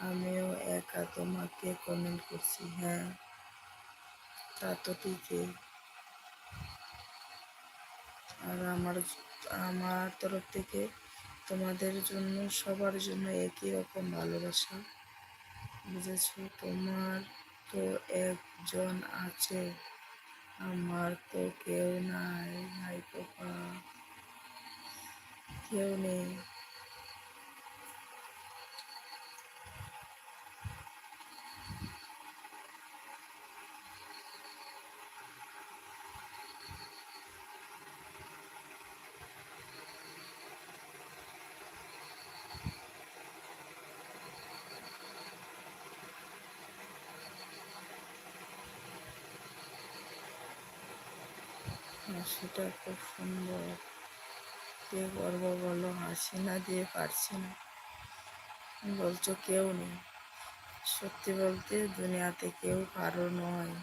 আমিও একা তোমাকে কমেন্ট করছি। হ্যাঁ, তা তো ঠিকই। আর আমার তরফ থেকে তোমাদের জন্য, সবার জন্য একই রকম ভালোবাসা। বুঝেছো? তোমার তো একজন আছে, আমার তো কেউ নাই। হাই পাপা, কেউ নেই। হাসিটা খুব সুন্দর। কে করবো বলো? হাসি না দিয়ে পারছি না। বলছো কেউ নেই, সত্যি বলতে দুনিয়াতে কেউ কারো নয়।